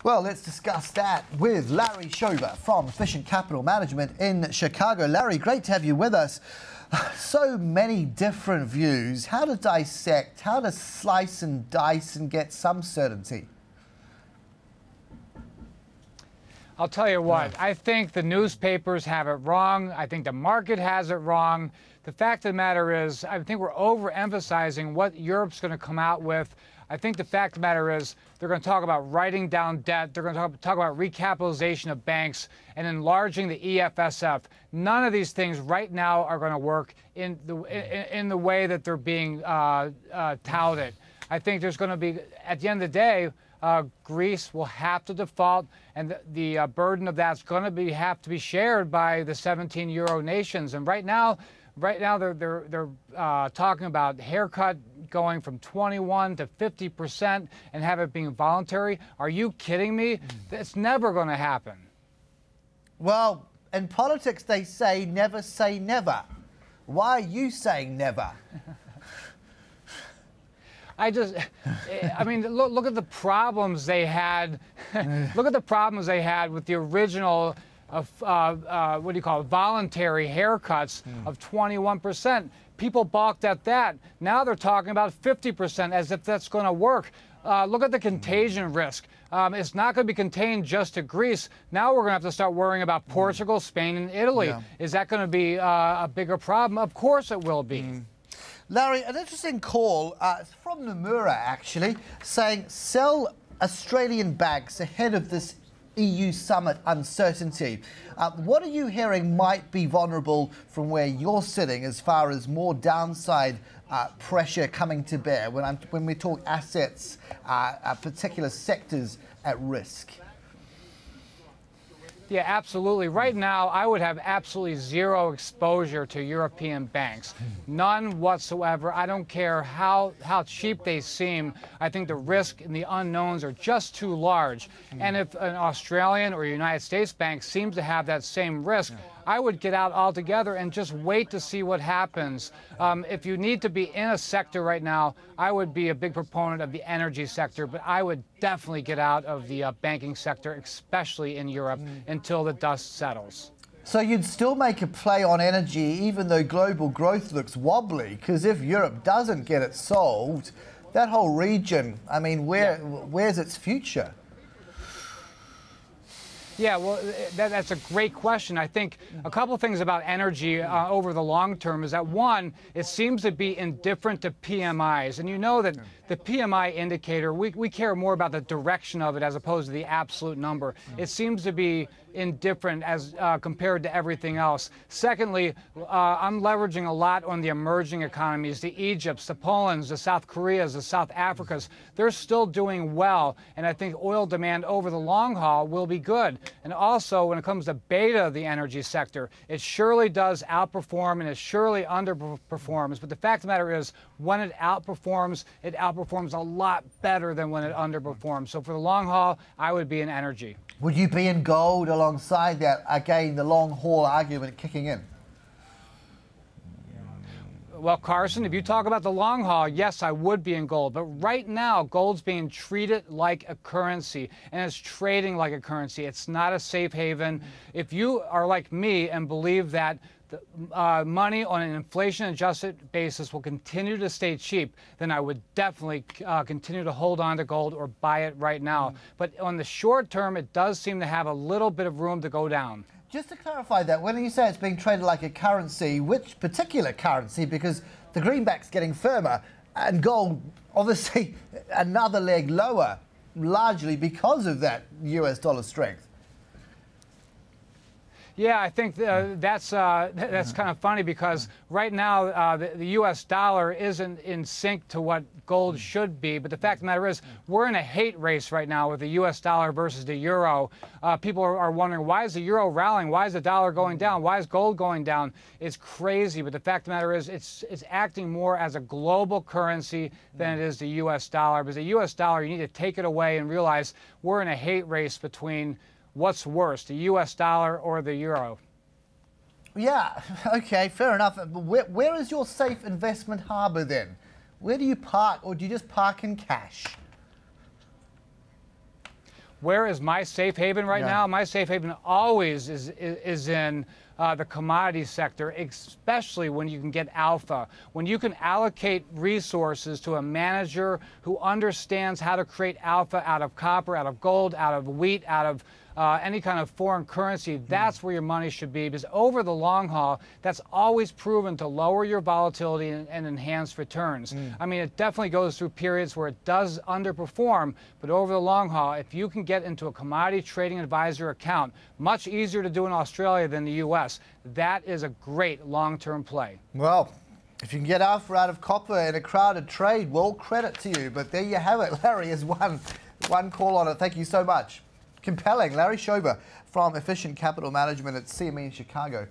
Well, let's discuss that with Larry Schober from Efficient Capital Management in Chicago. Larry, great to have you with us. So many different views. How to dissect, how to slice and dice and get some certainty? I'll tell you what, I think the newspapers have it wrong. I think the market has it wrong. The fact of the matter is, I think we're overemphasizing what Europe's going to come out with. I think the fact of the matter is they're going to talk about writing down debt. They're going to talk about recapitalization of banks and enlarging the EFSF. None of these things right now are going to work in the way that they're being touted. I think there's going to be, at the end of the day, Greece will have to default, and the burden of that's going to have to be shared by the 17 Euro nations. And right now they're talking about haircut going from 21 to 50% and have it being voluntary. Are you kidding me? It's never going to happen. Well, in politics they say never. Why are you saying never? I mean, look at the problems they had. Look at the problems they had with the original what do you call it, voluntary haircuts of 21%. People balked at that. Now they're talking about 50% as if that's going to work. Look at the contagion risk. It's not going to be contained just to Greece. Now we're going to have to start worrying about Portugal, Spain, and Italy. Yeah. Is that going to be a bigger problem? Of course it will be. Larry, an interesting call from Nomura, actually, saying sell Australian banks ahead of this EU summit uncertainty. What are you hearing might be vulnerable from where you're sitting as far as more downside pressure coming to bear when we talk assets, particular sectors at risk? Yeah, absolutely. Right now, I would have absolutely zero exposure to European banks. None whatsoever. I don't care how cheap they seem. I think the risk and the unknowns are just too large. And if an Australian or United States bank seems to have that same risk, I would get out altogether and just wait to see what happens. If you need to be in a sector right now, I would be a big proponent of the energy sector, but I would definitely get out of the banking sector, especially in Europe, until the dust settles. So you'd still make a play on energy even though global growth looks wobbly, because if Europe doesn't get it solved, that whole region, I mean, where's its future? Yeah, well, that's a great question. I think a couple of things about energy over the long term is that, one, it seems to be indifferent to PMIs. And you know that the PMI indicator, we care more about the direction of it as opposed to the absolute number. It seems to be indifferent as compared to everything else. Secondly, I'm leveraging a lot on the emerging economies, the Egypts, the Polands, the South Koreas, the South Africas. They're still doing well, and I think oil demand over the long haul will be good. And also, when it comes to beta of the energy sector, it surely does outperform and it surely underperforms. But the fact of the matter is, when it outperforms a lot better than when it underperforms. So for the long haul, I would be in energy. Would you be in gold alongside that, again, the long haul argument kicking in? Well, Carson, if you talk about the long haul, yes, I would be in gold. But right now, gold's being treated like a currency, and it's trading like a currency. It's not a safe haven. If you are like me and believe that money on an inflation-adjusted basis will continue to stay cheap, then I would definitely continue to hold on to gold or buy it right now. But on the short term, it does seem to have a little bit of room to go down. Just to clarify that, when you say it's being traded like a currency, which particular currency? Because the greenback's getting firmer and gold, obviously, another leg lower, largely because of that US dollar strength. Yeah, I think that's kind of funny because right now the U.S. dollar isn't in sync to what gold should be. But the fact of the matter is we're in a hate race right now with the U.S. dollar versus the euro. People are wondering, why is the euro rallying? Why is the dollar going down? Why is gold going down? It's crazy. But the fact of the matter is it's acting more as a global currency than it is the U.S. dollar. Because the U.S. dollar, you need to take it away and realize we're in a hate race between what's worse, the U.S. dollar or the euro? Yeah, okay, fair enough. Where is your safe investment harbor then? Where do you park, or do you just park in cash? Where is my safe haven right now? My safe haven always is in the commodity sector, especially when you can get alpha. When you can allocate resources to a manager who understands how to create alpha out of copper, out of gold, out of wheat, out of any kind of foreign currency, that's where your money should be, because over the long haul, that's always proven to lower your volatility and enhance returns. I mean, it definitely goes through periods where it does underperform, but over the long haul, if you can get into a commodity trading advisor account, much easier to do in Australia than the U.S., that is a great long-term play. Well, if you can get alpha out of copper in a crowded trade, well, credit to you. But there you have it. Larry has one call on it. Thank you so much. Compelling. Larry Schober from Efficient Capital Management at CME in Chicago.